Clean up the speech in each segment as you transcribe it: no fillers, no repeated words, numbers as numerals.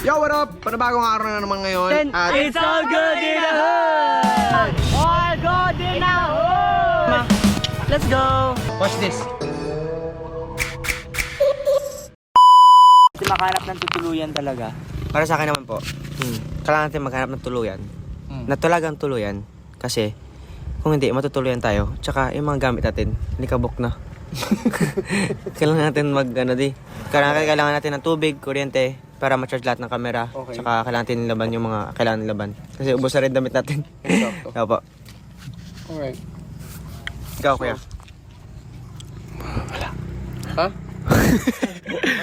Yo, what up? Panabagong araw na naman ngayon. At It's all good in the hood! All good in the hood! Let's go! watch this. Kasi makahanap ng tutuluyan talaga. Para sa akin naman po, kailangan natin maghanap ng tuluyan. Na talagang tuluyan. Kasi, kung hindi, matutuluyan tayo. Tsaka, yung mga gamit natin, likabok na. Kailangan natin kailangan natin ng tubig, kuryente, para ma-charge lahat ng camera. Okay. Tsaka, kailangan natin nilaban yung mga kailangan nilaban. Kasi, ubos na rin damit natin. Exacto. Opo. Alright. Ikaw, kuya. Ha?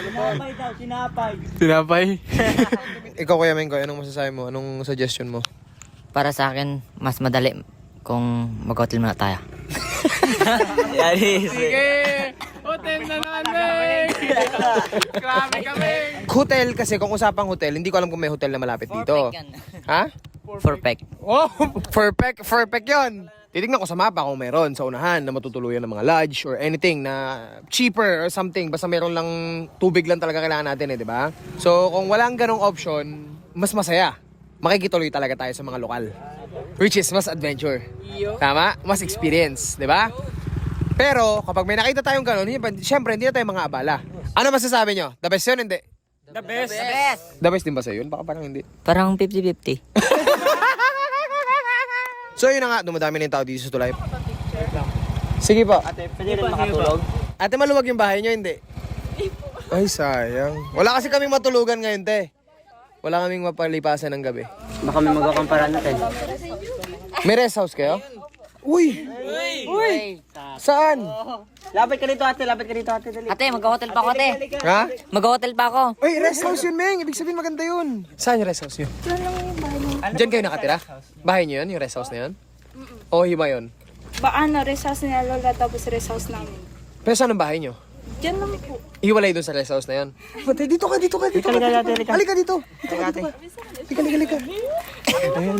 Sinapay daw, sinapay. Tinapay? Ikaw, Kuya Mengkoy, anong masasabi mo? Anong suggestion mo? Para sa akin, mas madali kung mag-hotel muna tayo. Hotel na namin! Grabe kami! Hotel kasi, kung usapang hotel, hindi ko alam kung may hotel na malapit dito. Ha? Perfect. Oh, perfect yun. Titignan ko sa mapa kung meron sa unahan na matutuluyan ng mga lodge or anything na cheaper or something. Basta meron lang tubig lang talaga kailangan natin di ba? So, kung walang ganong option, mas masaya. Makikituloy talaga tayo sa mga lokal. Which is mas adventure. Tama? Mas experience, di ba? Pero, kapag may nakita tayong ganon, syempre, hindi na tayo mga abala. Ano masasabi nyo? The best yun, hindi? The best! The best din ba sa'yo yun? Baka parang hindi. Parang 50-50. So yun na nga, dumadami na yung tao dito sa Tulay. Sige po. Ate, pwede rin makatulog? Ate, maluwag yung bahay nyo, hindi? Ay, sayang. Wala kasi kaming matulugan ngayon, te. Wala kaming mapalipasan ng gabi. Baka may magkakampara natin. May rest house kayo? Uy! Saan? Lapit ka dito ate, dali. Ate, mag-hotel pa ako, ate. Ha? Mag-hotel pa ako. Uy, rest house yun, Meng. Ibig sabihin maganda yun. Saan yung rest house yun? Diyan kayo nakatira? Bahay nyo yun, yung rest house na yun? O hiba yun? Rest house nila Lola, tapos rest house namin. Pero saan ang bahay nyo? Diyan lang po. Iwalay doon sa rest house na yun. Pati, dito ka. Halika dito. Halika. Ayan.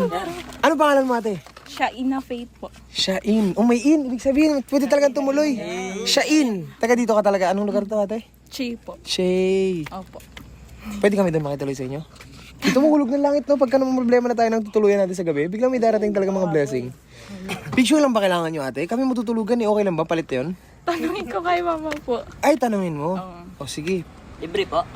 Ano pangalan mo, ate? Siya ina faith po. Shain. Oh, may in. Ibig sabihin, pwede talagang tumuloy. Shain. Taga dito ka talaga. Anong lugar to, ate? Chi po. Shay. Opo. Pwede kami doon makituloy sa inyo? Dito mahulog ng langit, no? Pagka naman problema na tayo ng tutuluyan natin sa gabi, biglang may darating talaga mga blessing. Picture lang ba kailangan nyo, ate? Kami matutulugan, okay lang ba? Palit yun? Tanungin ko kay mama po. Ay, tanungin mo. O, sige. Libre po.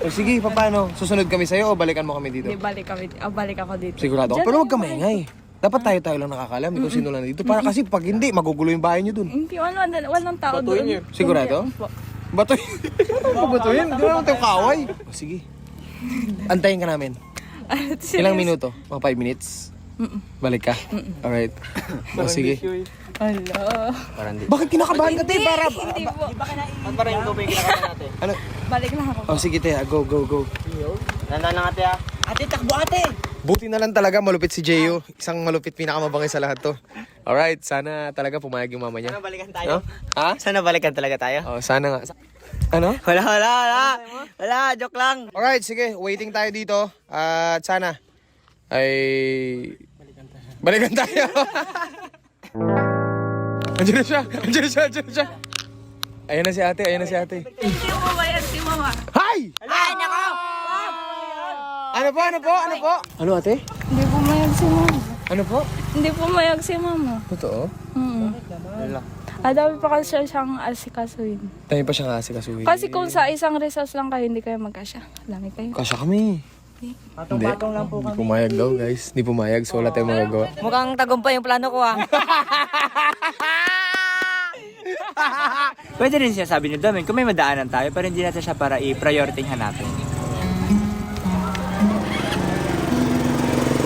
O, sige, paano? Susunod kami sa'yo o balikan mo kami dito? Di balik ako dito. Sigurado ako. Diyan Pero lang huwag ka maingay. Dapat tayo lang nakakalam. Hindi ko sino lang dito. Para kasi pag hindi, magugulo yung bahay nyo dun. Hindi, walang tao doon. Sigurado? Opo. Batoy. Ano batoyin? Hindi naman tayo kaway. O, sige. Antayin ka namin. Ilang minuto? Mga 5 minutes? Balik ka? Alright. O, sige. Hello. Parang di. Bakit kinakabahan ka, te? Para... Hindi po. Parang yung tubig kinakain natin. Ano? Balik lang ako. O, sige, te. Go. Nandaan lang ate Ate, takbo ate! Buti na lang talaga malupit si Jeyo. Isang malupit pinakamabangay sa lahat to. Alright, sana talaga pumayag yung mama niya. Sana balikan tayo. Ha? Sana balikan talaga tayo. Oh, sana nga. Ano? Wala, joke lang. Alright, sige. Waiting tayo dito. At sana ay... Balikan tayo. Andiyan na siya. Ayan na si ate. Hindi mo mamayag si mama. Hi! Ay, nako! Ano po? Ano ate? Hindi po mayag si mama. Ano po? Hindi po mayag si mama. Totoo? Dami pa kasi siyang asikasuhin. Tayo pa siyang asikasuhin. Kasi kung sa isang resource lang kayo, hindi kayo magkasya. Dami kayo. Kasya kami. Patong-patong lang po Hindi pumayag daw, guys. Hindi pumayag, so wala tayong magagawa. Mukhang tagumpay yung plano ko, ah. Pwede rin siya sabi ni Domen, kung may madaanan tayo, pero hindi natin siya para i-priority hanapin.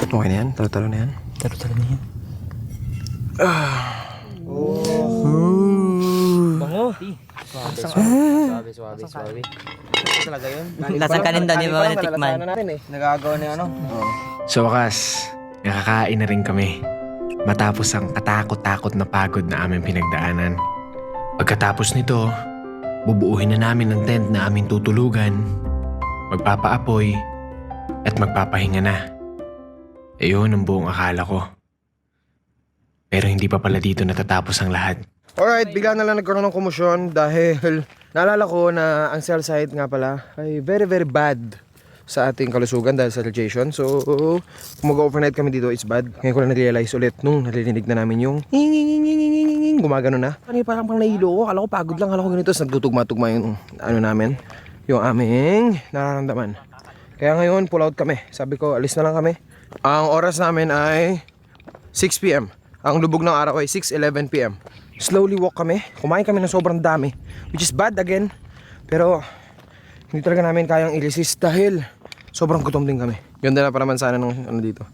Okay na yan? Talo-talo na yan? Taro-taro na yan. Bango! Suwabe. Talaga yun. Lasang kanin daw ni Mama Tikman. Nagagawa na ano. Sa wakas, nakakain na rin kami. Matapos ang katakot-takot na pagod na aming pinagdaanan. Pagkatapos nito, bubuuhin na namin ang tent na aming tutulugan, magpapaapoy, at magpapahinga na. Ayun ang buong akala ko. Pero hindi pa pala dito natatapos ang lahat. Alright, bigla na lang nagkaroon ng komosyon dahil Naalala ko na ang cell site nga pala ay very very bad sa ating kalusugan dahil sa radiation. So, kung mag-overnight kami dito, it's bad. Ngayon ko lang na-realize ulit nung narinig na namin yung gumagano na. Parang pang nahilo ko. Akala ko pagod lang. Akala ko ganito. Tapos nagtutugma-tugma yung ano namin. Yung aming nararamdaman. Kaya ngayon, pull out kami. Sabi ko, alis na lang kami. Ang oras namin ay 6 p.m. Ang lubog ng araw ay 6:11 p.m. Slowly walk kami. Kumain kami ng sobrang dami. Which is bad again. Pero hindi talaga namin kayang i-resist dahil sobrang gutom din kami. Ganda na pa naman sana ng ano dito.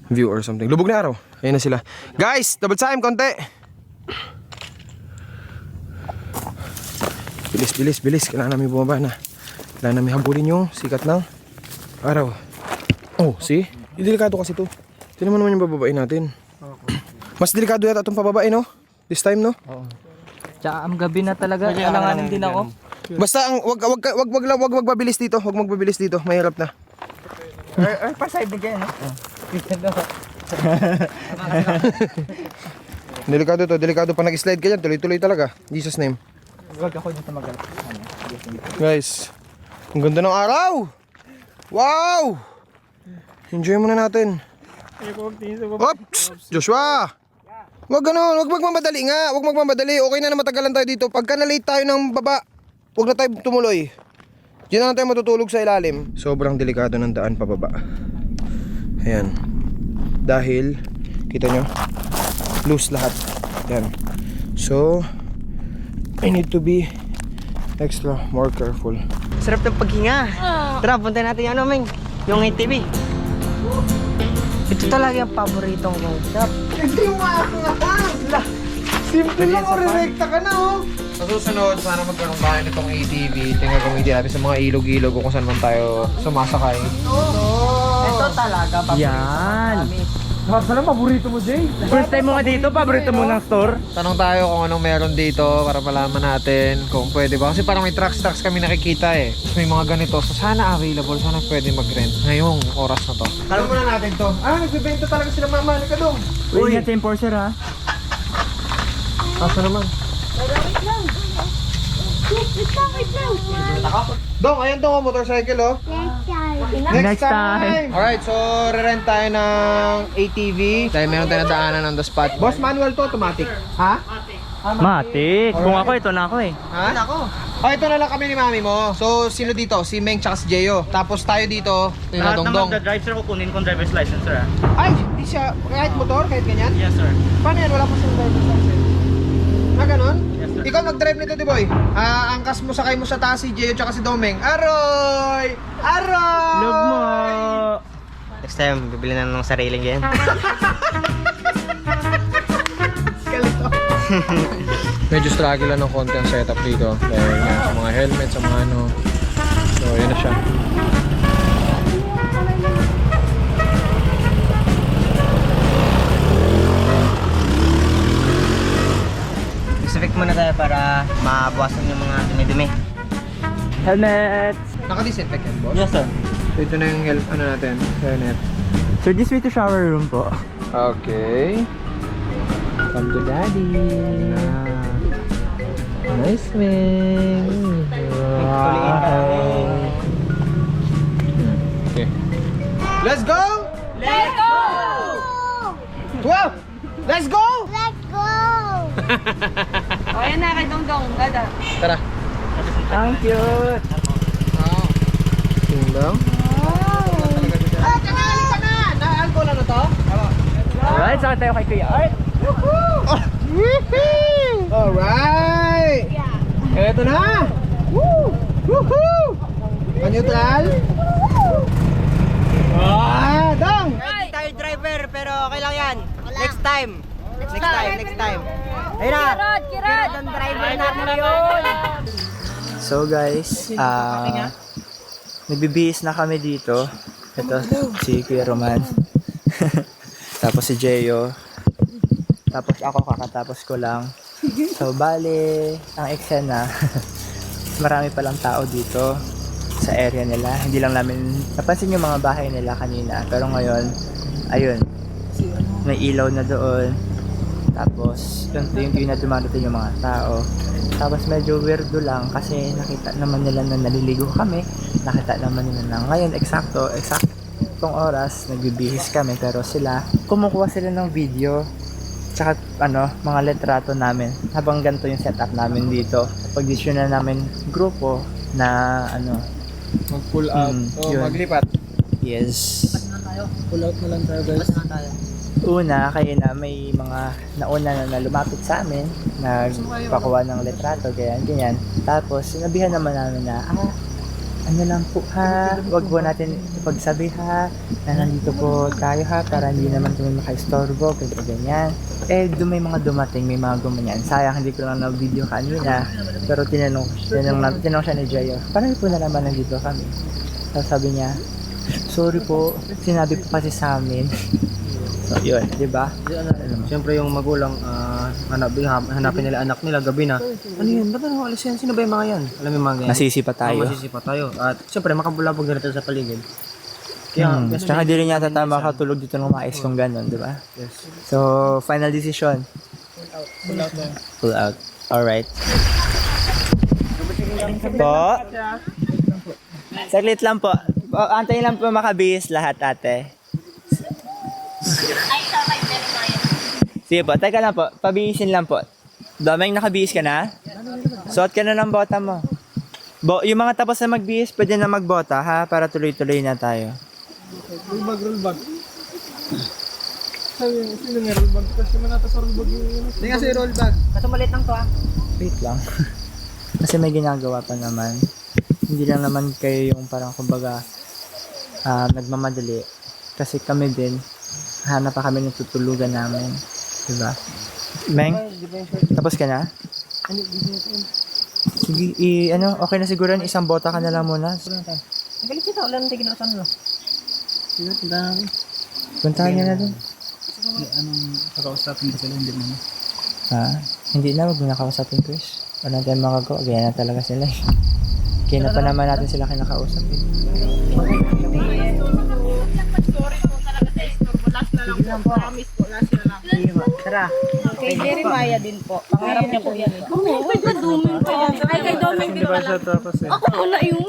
View or something. Lubog na araw. Ayun na sila. Guys, double time konti. Bilis. Kailangan namin bumaba na. Kailangan namin habulin yung sikat ng araw. Oh, see? Delikado kasi to. Tingnan mo naman yung bababain natin. Mas delikado yata itong pababain, no? This time, no? Tsaka ang gabi na talaga. Alanganin din ako. Basta ang wag magbabilis dito. Wag magbabilis dito. Mahirap na. Pa-side din kayo, no? Delikado to. Delikado pa nag-slide ka dyan. Tuloy-tuloy talaga. Jesus name. Huwag ako dito mag-alap. Guys, ang ganda ng araw! Wow! Enjoy muna natin. Oops! Joshua! Wag ganun, wag magmamadali nga. Wag magmamadali. Okay na matagalan tayo dito. Pagka na-late tayo ng baba, wag na tayo tumuloy. Diyan na tayo matutulog sa ilalim. Sobrang delikado ng daan pababa. Ayan. Dahil, kita nyo, loose lahat. Ayan. So, I need to be extra more careful. Sarap ng paghinga. Tara, punta natin yung ano, Ming. Yung ATV. Ito talaga yung paboritong kong shop. Hindi mo simple lang o, re-recta ka na oh. Sa susunod, sana magkaroon tayo nitong ATV. Tingnan gamitin natin sa mga ilog-ilog kung saan man tayo sumasakay. Ito talaga, paborito. Yan. Sana paborito mo, Jay? First time mo nga dito, paborito mo ng store. Tanong tayo kung anong meron dito para malaman natin kung pwede ba. Kasi parang may trucks kami nakikita eh. Tapos may mga ganito. So sana available, sana pwede mag-rent ngayong oras na to. Alam mo na natin to. Nagbibenta talaga sila mama. Halika dong. Uy, yan sa enforcer ha. Asa naman? Dong, ayan dong, motorcycle oh. Next time. Alright, so re-rent tayo ng ATV. Dahil meron tayo nadaanan on the spot. Boss, manual to, automatic. Ha? Matik. Kung ako, ito na ako eh. Ha? Oh, ito na lang kami ni mami mo. So, sino dito? Si Meng tsaka si Jeyo. Tapos tayo dito, Dongdong. drive sir, kukunin kong driver's license sir ha. Ay, di siya, kahit motor, kahit ganyan? Yes sir. Paano yan? Wala pa siyang driver's license. Ganon? Yes sir. Ikaw nag-drive nito, di boy? Angkas mo, sakay mo sa taas si Jeyo tsaka si Domeng. Aroy! Aroy! Love mo. Next time, bibili na ng sariling yan. Medyo struggle lang ng konti ang setup dito. Dahil nga sa mga helmet, sa mga ano. So, yan na siya. Disinfect muna tayo para mabawasan yung mga dumi-dumi. Helmet. Naka-disinfect yan, boss? Yes sir. So, ito na yung ano natin, helmet. Sir, this way to shower room po. Okay. Come to daddy. Nice, man. Wow. Okay. Let's go! Let's go! 12! Let's go! O, yan na kay Dongdong. Gada. Tara. Ang cute. Wow. Tingdong. Na-alcohol na to? Alright, saan tayo kay Kuya Art? Alright! Eto na! Woo! Woohoo! Pa-neutral? Dong! Hindi tayo driver, pero okay lang yan. Next time. Next time. Ayun na. Kirad ang driver natin yun. So guys, nagbibihis na kami dito. Ito, si Kuya Roman. Tapos si Jeyo. Tapos ako kakatapos ko lang. So bale, ang eksena, marami palang tao dito sa area nila. Hindi lang namin napansin yung mga bahay nila kanina. Pero ngayon, ayun, may ilaw na doon. Tapos, yung na dumarating yung mga tao. Tapos medyo weirdo lang kasi nakita naman nila na naliligo kami. Nakita naman nila na ngayon, eksaktong oras, nagbibihis kami. Pero sila, kumukuha sila ng video. Tsaka mga litrato namin. Habang ganito yung setup namin dito. Pag-decision na namin grupo na Mag-pull out o yun. maglipat. Yes. Pull out na lang tayo guys. Una, kaya na may mga nauna na lumapit sa amin, nagpakuha ng litrato, ganyan. Tapos, sinabihan naman namin na, ano lang po ha, wag po natin ipagsabi ha, na nandito po tayo ha, para hindi naman kami makaistorbo, ganyan. May mga dumating, may mga gumanyan. Sayang, hindi ko lang na-video kanina, pero tinanong siya ni Jayo, parang po na naman nandito kami. Tapos sabi niya, sorry po, sinabi po kasi sa amin. So, yun, di ba? Siyempre yung magulang, hanapin nila anak nila gabi na. Ano yun? Ba't ano alis yan? Sino ba yung mga yan? Alam mo yung mga yan? Masisi pa tayo. Masisi pa tayo. At siyempre makabulabog na rin sa paligid. Kaya, Tsaka di rin yata tama makatulog dito ng mais kung gano'n, di ba? Yes. So, final decision. Pull out na. Pull out. Alright. Po? Saglit lang po. Antayin lang po makabihis lahat, ate. Sige po, teka lang po. Pabihisin lang po. Domeng, nakabihis ka na? Suot ka na ng bota mo. Yung mga tapos na magbihis, pwede na magbota ha, para tuloy-tuloy na tayo. Roll bag. Sino nga roll bag? Kasi manata sa roll bag yung Hindi kasi roll bag. Wait lang. Kasi may ginagawa pa naman. Hindi lang naman kayo yung parang kumbaga nagmamadali. Kasi kami din, hanap pa kami ng tutulugan namin. Diba? Meng, tapos ka na? Sige, okay na siguro yan. Isang bota ka na lang muna. Galit kita, wala nang tigil ako ano. Sige, tindahan ako. Puntahan niya na dun. Anong kakausapin ba sila, hindi mo? Ha? Hindi na, wag mo na kausapin, Chris. Wala tayong makagawa. Gaya na talaga sila eh. Kaya na pa naman natin sila kinakausap eh. Tara. Kay Jeremiah din po. Pangarap niya po yan. Ay, kay Doming din pala. Ako muna yung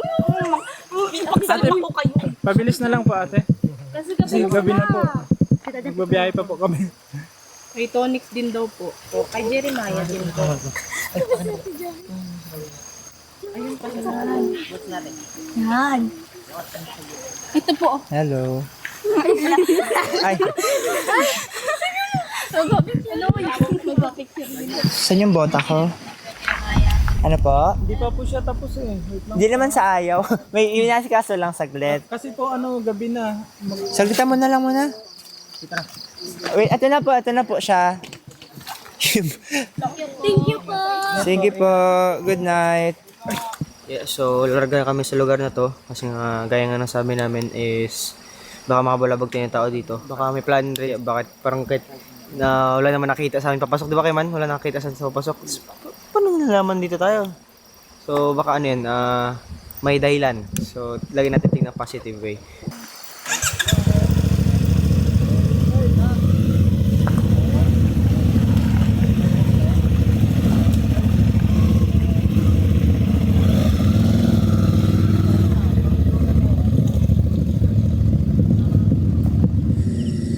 ipagsalma ko kayo. Pabilis na lang po ate. Kasi Gabi na po. Magbabiyahe pa po kami. Kay Tonix din daw po. O, kay Jeremiah din po. Ayun pa sa natin. Yan. Ito po. Hello. Ay, saan yung bota ko? Ano po? Hindi pa po siya tapos eh. Wait lang. Hindi naman sa ayaw. May inasikaso lang saglit. Kasi po gabi na. Saglitan mo na lang muna. Wait, ito na po siya. Thank you po. Sige po, good night. Yeah, so larga kami sa lugar na to. Kasi nga, gaya nga ng sabi namin is baka makabulabog tayo ng tao dito. Baka may plan rin. Bakit parang kahit na wala naman nakita sa amin papasok. Di ba kayo man? Wala nakita sa papasok. Paano nalaman dito tayo? So baka ano yun, may dahilan. So lagi natin tingnan positive way.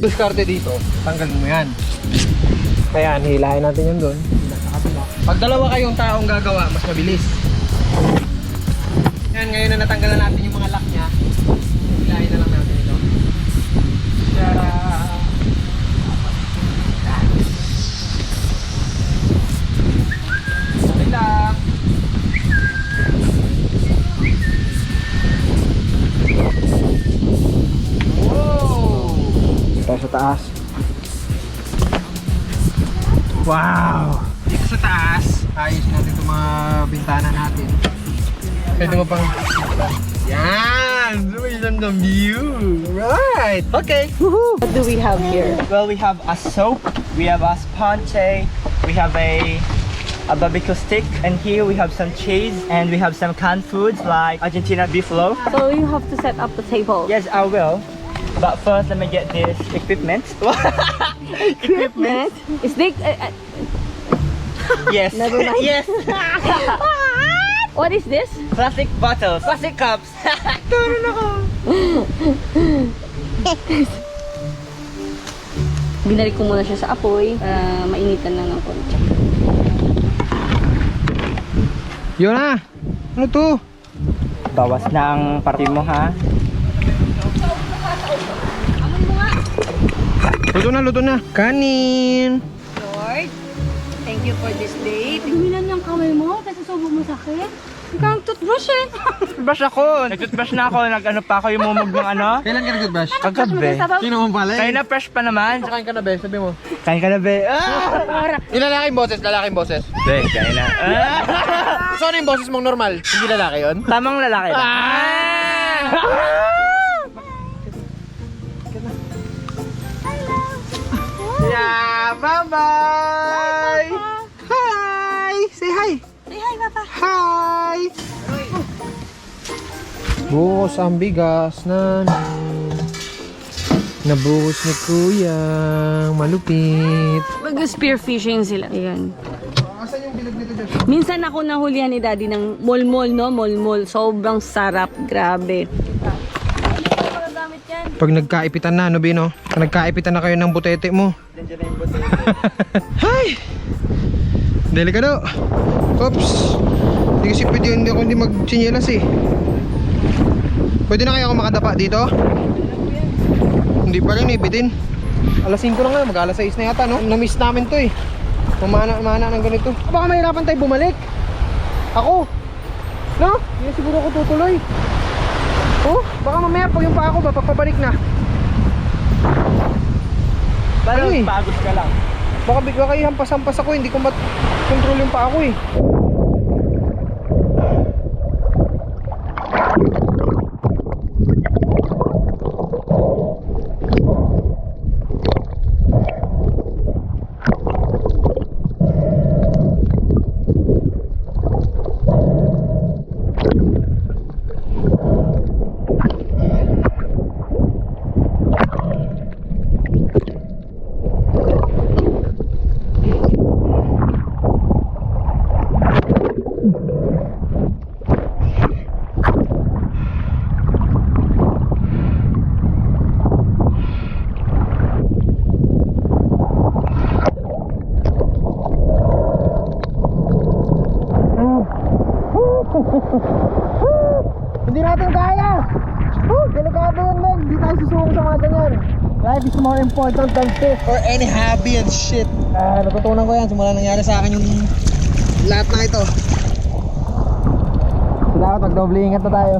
Diskarte dito, tanggalin mo yan. Ayan, hilahin natin yan doon. Pag dalawa kayong taong gagawa, mas mabilis. Yan, ngayon na natanggalan natin yung mga lock niya. Hilahin na lang natin ito. Tara! Okay lang. Tayo sa taas. Wow! Dito sa taas, ayos natin itong mga bintana natin. Pwede mo pang... Yan! Lumis ang the view! Right! Okay! What do we have here? Well, we have a soap, we have a sponge, we have a barbecue stick, and here we have some cheese, and we have some canned foods like Argentina beef loaf. So you have to set up the table. Yes, I will. But first, let me get this equipment. Equipment? Snake? Yes. Yes. What is this? Plastic bottles. Plastic cups. Binalik ko muna siya sa apoy para mainitan lang ng konti. Yun na! Ano to? Bawas na ang party mo, ha? Luto na. Kanin! Lord, thank you for this day. Tingnan yung kamay mo kasi sobrang masakit. Ikaw ang toothbrush eh. Brush ako. Nag-toothbrush na ako. Nag-ano pa ako yung mumog ng ano? Kailan ka nag-brush? Kagabi. Sino mo pala Kaya na fresh pa naman. Kain ka na be, sabi mo. Kain ka na, be. Ah! Yung lalaking boses. Be, kain na. Ah! So ano yung boses mong normal? Hindi lalaki yun? Tamang lalaki na. Yeah, bye-bye! Hi! Say hi! Say hi, Papa. Hi! Buhos ang bigas na nabuhos ni Kuya. Malupit. Mag-spear fishing sila. Ayan. Minsan ako nahulihan ni Daddy ng mol-mol, no? Mol-mol. Sobrang sarap. Grabe. Pag nagkaipitan na, ano Bino? Pag nagkaipitan na kayo ng butete mo. Hi! Delikado. Oops. Hindi kasi pwede hindi ako hindi mag-chinelas eh. Pwede na kaya ako makadapa dito? Hindi pa rin ibitin. Alas 5 na nga, mag-alas 6 na yata, no? Na-miss namin to eh. Mamana ng ganito. Baka mahirapan tayo bumalik. Ako. No? Hindi siguro ako tutuloy. Oh, baka mamaya pag yung pa ako ba, pagpabalik na. Pero Ay. pagod ka lang. Baka bigla kayo hampas-hampas ako, hindi ko mat-control yung pa ako eh. Hindi natin kaya! Delikado yun, men. Hindi tayo susuko sa mga ganyan. Life is more important than this. Or any hobby and shit. Natutunan ko yan. Simula nangyari sa akin yung lahat na ito. Dapat mag-doble ingat na tayo.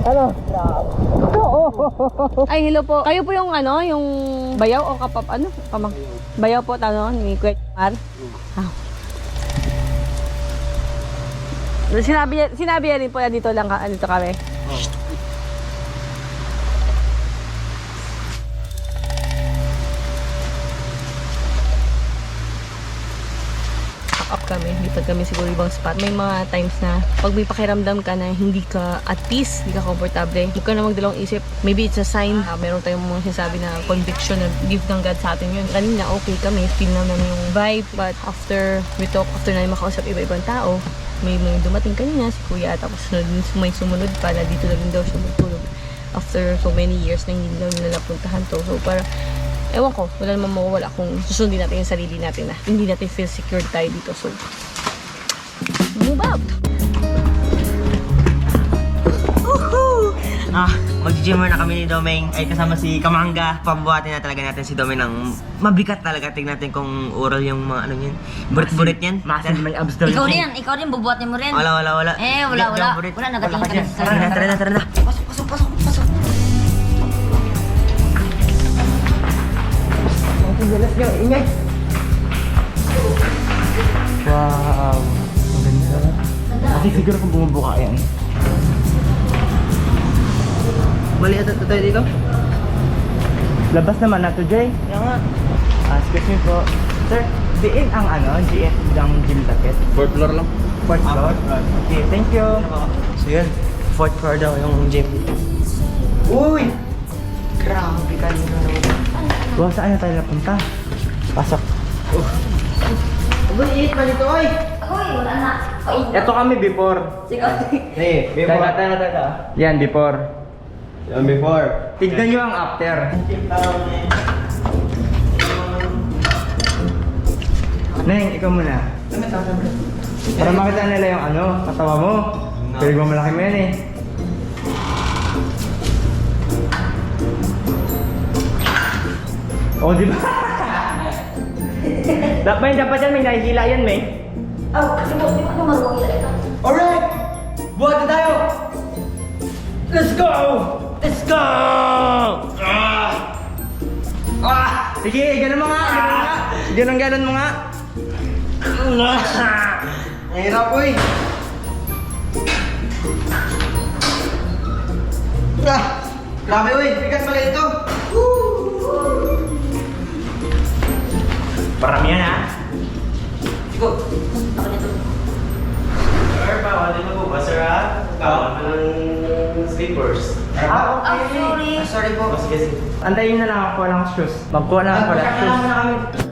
Ano? Ay, hello po. Kayo po yung ano, yung bayaw o kapap, ano? Bayaw po, ni Kuya Mar. Ah. Sinabi niya rin po yan dito lang, dito kami. Up kami, lipad kami siguro ibang spot. May mga times na pag may pakiramdam ka na hindi ka at peace, hindi ka komportable, huwag ka na magdalawang isip. Maybe it's a sign. Meron tayong mga sinasabi na conviction na gift ng God sa atin yun. Kanina okay kami, feel namin yung vibe. But after we talk, after na makausap iba-ibang tao, may dumating kanina si Kuya, tapos may sumunod pa na dito na rin daw siya magtulog. After so many years na hindi daw nila napuntahan to. So para ewan ko, wala naman mawawala kung susundin natin yung sarili natin na hindi natin feel secure tayo dito. So, move out! Mag-gymmer na kami ni Domeng. Ay kasama si Kamanga. Pabuhatin na talaga natin si Domeng ng mabigat talaga. Tignan natin kung oral yung mga ano yun. Burit-burit yan. Masin may abs daw. Ikaw rin, bubuhatin mo rin. Wala. Wala, nagatingin ka rin. Tara na. Pasok. Ingay. Wow. Ang ganda. Kasi siguro kung bumubuka yan. Mali ata tayo dito. Labas naman na to, Jay. Kaya nga. Excuse me po. Sir, diin ang GF ng gym jacket. 4th floor lang. 4th floor? Okay, thank you. So yun, 4th floor daw yung gym. Uy! Grabe ka nila. Wow, saan na tayo napunta? Pasok. Uy, wala na. Ito kami before. Sige. Yan, before. Yan before. Tignan nyo ang after. Neng, ikaw muna. Para makita nila yung ano, katawa mo. Pero ba malaki mo yan eh. Oh, di ba? Dapat yan, may nahihila yan, may. Oh, di mo marunong ila ito. Alright! Buhat na tayo! Let's go! Let's go! Sige, ganun mo nga! Ganun mo nga! Mahirap, uy. Grabe, uy. Bigat pala ito. Parami yan, ha? Sir, bawal din magbuba, sir, ha? Bawal ng slippers. Oh, sorry. Sorry po. Sige, sige. Antayin na lang ako ng shoes. Magkuha na ako ng shoes.